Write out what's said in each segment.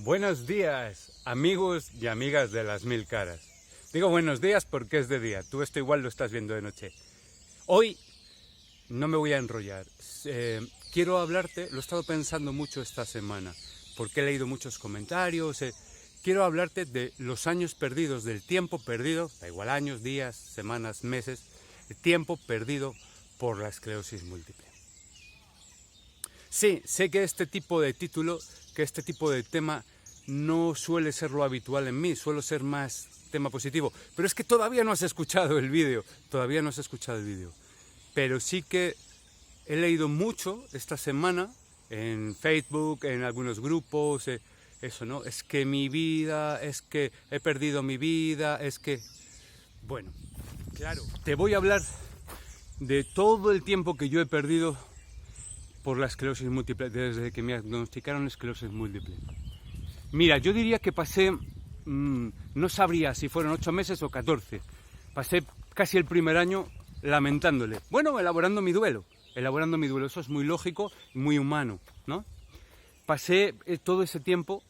Buenos días, amigos y amigas de las mil caras. Digo buenos días porque es de día, tú esto igual lo estás viendo de noche. Hoy no me voy a enrollar, quiero hablarte, lo he estado pensando mucho esta semana, porque he leído muchos comentarios, quiero hablarte de los años perdidos, del tiempo perdido, da igual años, días, semanas, meses, el tiempo perdido por la esclerosis múltiple. Sí, sé que este tipo de título, que este tipo de tema no suele ser lo habitual en mí, suelo ser más tema positivo, pero es que todavía no has escuchado el vídeo, pero sí que he leído mucho esta semana en Facebook, en algunos grupos, eso, ¿no? Es que mi vida, es que he perdido mi vida, es que... Bueno, claro, te voy a hablar de todo el tiempo que yo he perdido por la esclerosis múltiple, desde que me diagnosticaron esclerosis múltiple. Mira, yo diría que pasé, no sabría si fueron 8 meses o 14, pasé casi el primer año lamentándole, bueno, elaborando mi duelo, eso es muy lógico y muy humano, ¿no? Pasé todo ese tiempo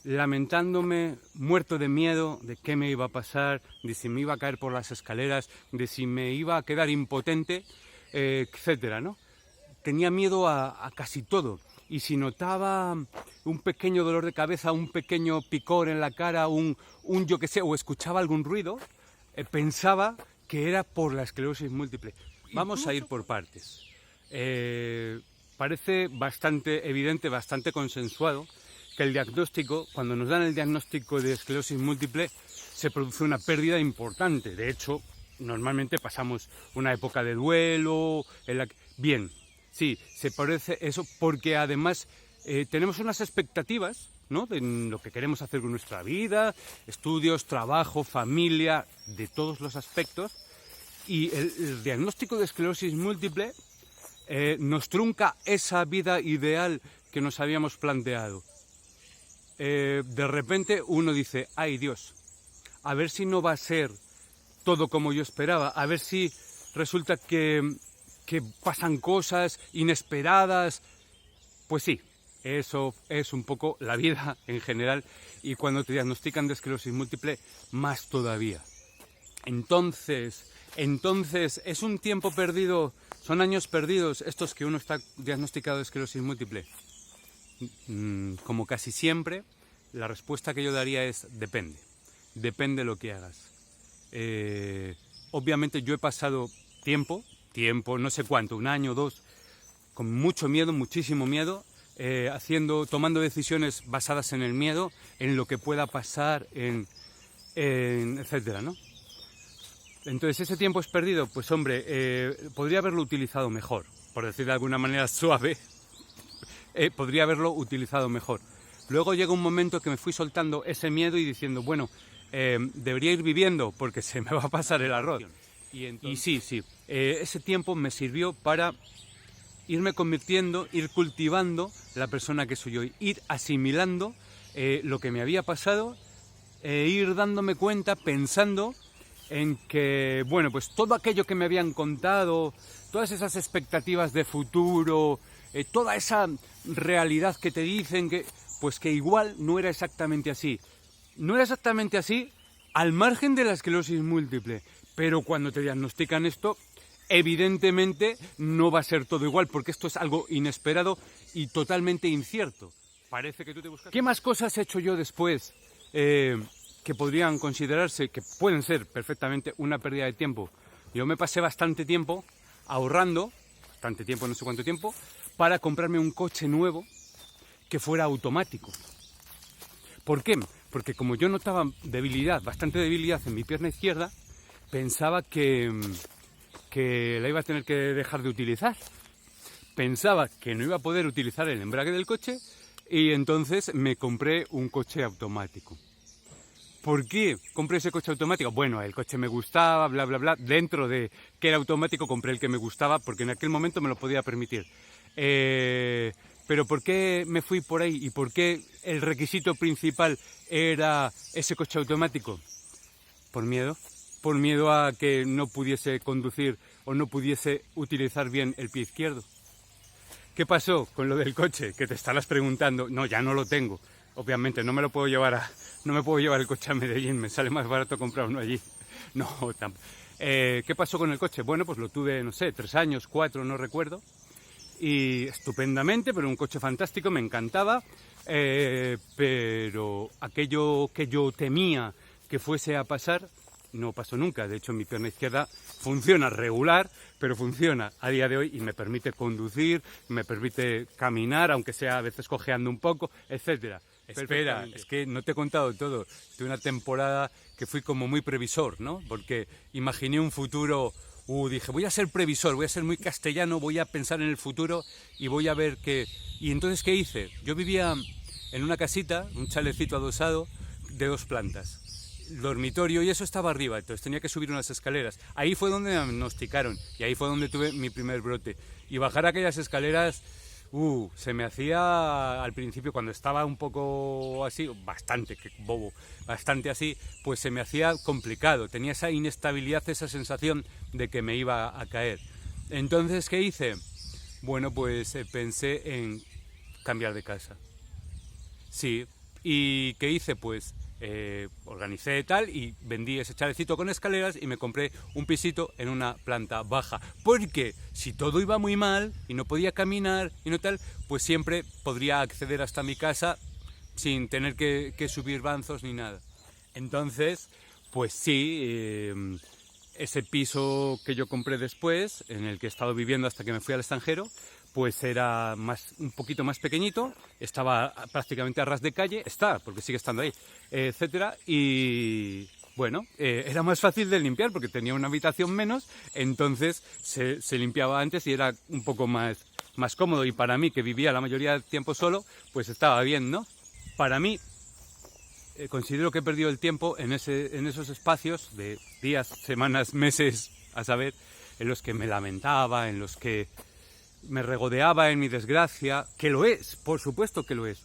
lamentándome, muerto de miedo de qué me iba a pasar, de si me iba a caer por las escaleras, de si me iba a quedar impotente, etcétera, ¿no? Tenía miedo a casi todo, y si notaba un pequeño dolor de cabeza, un pequeño picor en la cara, un yo qué sé, o escuchaba algún ruido, pensaba que era por la esclerosis múltiple. Vamos a ir por partes. Parece bastante evidente, bastante consensuado, que el diagnóstico, cuando nos dan el diagnóstico de esclerosis múltiple, se produce una pérdida importante. De hecho, normalmente pasamos una época de duelo, en la que... Bien. Sí, se parece eso porque además tenemos unas expectativas, ¿no?, de lo que queremos hacer con nuestra vida, estudios, trabajo, familia, de todos los aspectos, y el diagnóstico de esclerosis múltiple nos trunca esa vida ideal que nos habíamos planteado. De repente uno dice, ¡ay Dios! A ver si no va a ser todo como yo esperaba, a ver si resulta que pasan cosas inesperadas. Pues sí, eso es un poco la vida en general, y cuando te diagnostican de esclerosis múltiple, más todavía. Entonces es un tiempo perdido, son años perdidos estos que uno está diagnosticado de esclerosis múltiple. Como casi siempre, la respuesta que yo daría es depende lo que hagas. Obviamente yo he pasado tiempo, no sé cuánto, 1 año, 2, con mucho miedo, muchísimo miedo, tomando decisiones basadas en el miedo, en lo que pueda pasar, etcétera, ¿no? Entonces, ¿ese tiempo es perdido? Pues hombre, podría haberlo utilizado mejor, por decir de alguna manera suave, podría haberlo utilizado mejor. Luego llega un momento que me fui soltando ese miedo y diciendo, bueno, debería ir viviendo porque se me va a pasar el arroz. Y sí, ese tiempo me sirvió para irme convirtiendo, ir cultivando la persona que soy hoy, ir asimilando lo que me había pasado, ir dándome cuenta, pensando en que, bueno, pues todo aquello que me habían contado, todas esas expectativas de futuro, toda esa realidad que te dicen pues que igual no era exactamente así. No era exactamente así al margen de la esclerosis múltiple. Pero cuando te diagnostican esto, evidentemente no va a ser todo igual, porque esto es algo inesperado y totalmente incierto. Parece que tú te buscas... ¿Qué más cosas he hecho yo después que podrían considerarse, que pueden ser perfectamente una pérdida de tiempo? Yo me pasé bastante tiempo ahorrando, no sé cuánto tiempo, para comprarme un coche nuevo que fuera automático. ¿Por qué? Porque como yo notaba bastante debilidad en mi pierna izquierda, pensaba que la iba a tener que dejar de utilizar. Pensaba que no iba a poder utilizar el embrague del coche, y entonces me compré un coche automático. ¿Por qué compré ese coche automático? Bueno, el coche me gustaba, bla, bla, bla. Dentro de que era automático compré el que me gustaba porque en aquel momento me lo podía permitir. Pero ¿por qué me fui por ahí y por qué el requisito principal era ese coche automático? Por miedo a que no pudiese conducir o no pudiese utilizar bien el pie izquierdo. ¿Qué pasó con lo del coche? Que te estarás preguntando. No, ya no lo tengo. Obviamente no me puedo llevar el coche a Medellín, me sale más barato comprar uno allí. No, tampoco. ¿Qué pasó con el coche? Bueno, pues lo tuve, no sé, 3 años, 4, no recuerdo. Y estupendamente, pero un coche fantástico, me encantaba. Pero aquello que yo temía que fuese a pasar, no pasó nunca. De hecho, mi pierna izquierda funciona regular, pero funciona a día de hoy y me permite conducir, me permite caminar, aunque sea a veces cojeando un poco, etcétera. Espera, es que no te he contado todo. Tuve una temporada que fui como muy previsor, ¿no? Porque imaginé un futuro, dije, voy a ser previsor, voy a ser muy castellano, voy a pensar en el futuro y voy a ver qué... Y entonces, ¿qué hice? Yo vivía en una casita, un chalecito adosado de 2 plantas. Dormitorio y eso estaba arriba, entonces tenía que subir unas escaleras. Ahí fue donde me diagnosticaron y ahí fue donde tuve mi primer brote. Y bajar aquellas escaleras, se me hacía al principio, cuando estaba un poco así, bastante así, pues se me hacía complicado. Tenía esa inestabilidad, esa sensación de que me iba a caer. Entonces, ¿qué hice? Bueno, pues pensé en cambiar de casa. Sí, ¿y qué hice? Pues organicé tal y vendí ese chalecito con escaleras y me compré un pisito en una planta baja, porque si todo iba muy mal y no podía caminar y no tal, pues siempre podría acceder hasta mi casa sin tener que subir banzos ni nada. Entonces, pues sí, ese piso que yo compré después, en el que he estado viviendo hasta que me fui al extranjero, pues era un poquito más pequeñito, estaba prácticamente a ras de calle, porque sigue estando ahí, etcétera, y bueno, era más fácil de limpiar porque tenía una habitación menos, entonces se limpiaba antes y era un poco más cómodo, y para mí, que vivía la mayoría del tiempo solo, pues estaba bien, ¿no? Para mí, considero que he perdido el tiempo en esos espacios de días, semanas, meses, a saber, en los que me lamentaba, en los que me regodeaba en mi desgracia, que lo es, por supuesto que lo es.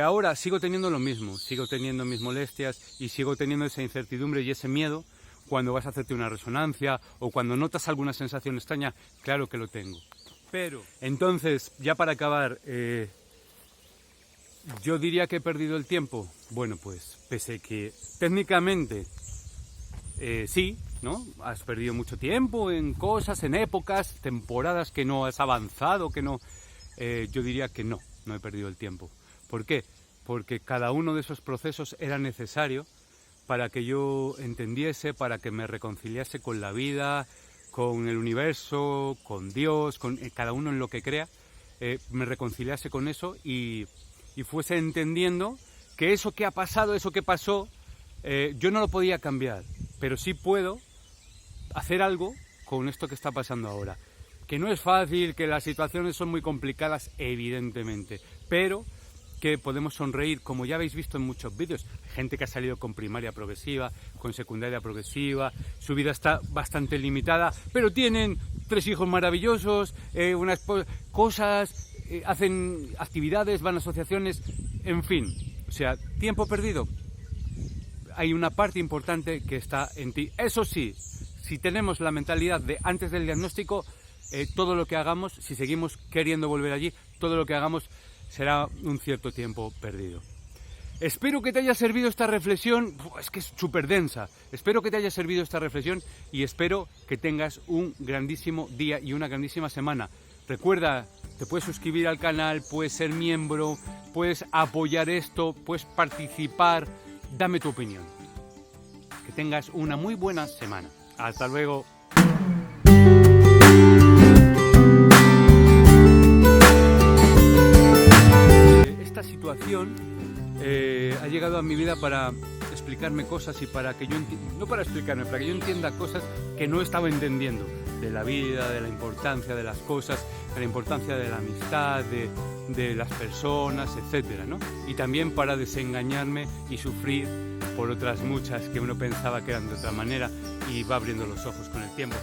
Ahora sigo teniendo lo mismo, sigo teniendo mis molestias y sigo teniendo esa incertidumbre y ese miedo cuando vas a hacerte una resonancia o cuando notas alguna sensación extraña, claro que lo tengo. Pero, entonces, ya para acabar, yo diría que he perdido el tiempo. Bueno, pues, pese que técnicamente sí, ¿no? Has perdido mucho tiempo en cosas, en épocas, temporadas que no has avanzado, que no... yo diría que no he perdido el tiempo. ¿Por qué? Porque cada uno de esos procesos era necesario para que yo entendiese, para que me reconciliase con la vida, con el universo, con Dios, con cada uno en lo que crea, me reconciliase con eso y fuese entendiendo que eso que ha pasado, eso que pasó, yo no lo podía cambiar, pero sí puedo hacer algo con esto que está pasando ahora. Que no es fácil, que las situaciones son muy complicadas, evidentemente, pero que podemos sonreír, como ya habéis visto en muchos vídeos. Gente que ha salido con primaria progresiva, con secundaria progresiva, su vida está bastante limitada, pero tienen 3 hijos maravillosos, unas cosas, hacen actividades, van a asociaciones, en fin. O sea, tiempo perdido. Hay una parte importante que está en ti. Eso sí, si tenemos la mentalidad de antes del diagnóstico, todo lo que hagamos, si seguimos queriendo volver allí, todo lo que hagamos será un cierto tiempo perdido. Espero que te haya servido esta reflexión, es que es súper densa. Espero que te haya servido esta reflexión y espero que tengas un grandísimo día y una grandísima semana. Recuerda, te puedes suscribir al canal, puedes ser miembro, puedes apoyar esto, puedes participar. Dame tu opinión. Que tengas una muy buena semana. Hasta luego. Esta situación ha llegado a mi vida para explicarme cosas y para que yo no para explicarme, para que yo entienda cosas que no estaba entendiendo de la vida, de la importancia de las cosas, de la importancia de la amistad, de las personas, etcétera, ¿no? Y también para desengañarme y sufrir por otras muchas que uno pensaba que eran de otra manera y va abriendo los ojos con el tiempo.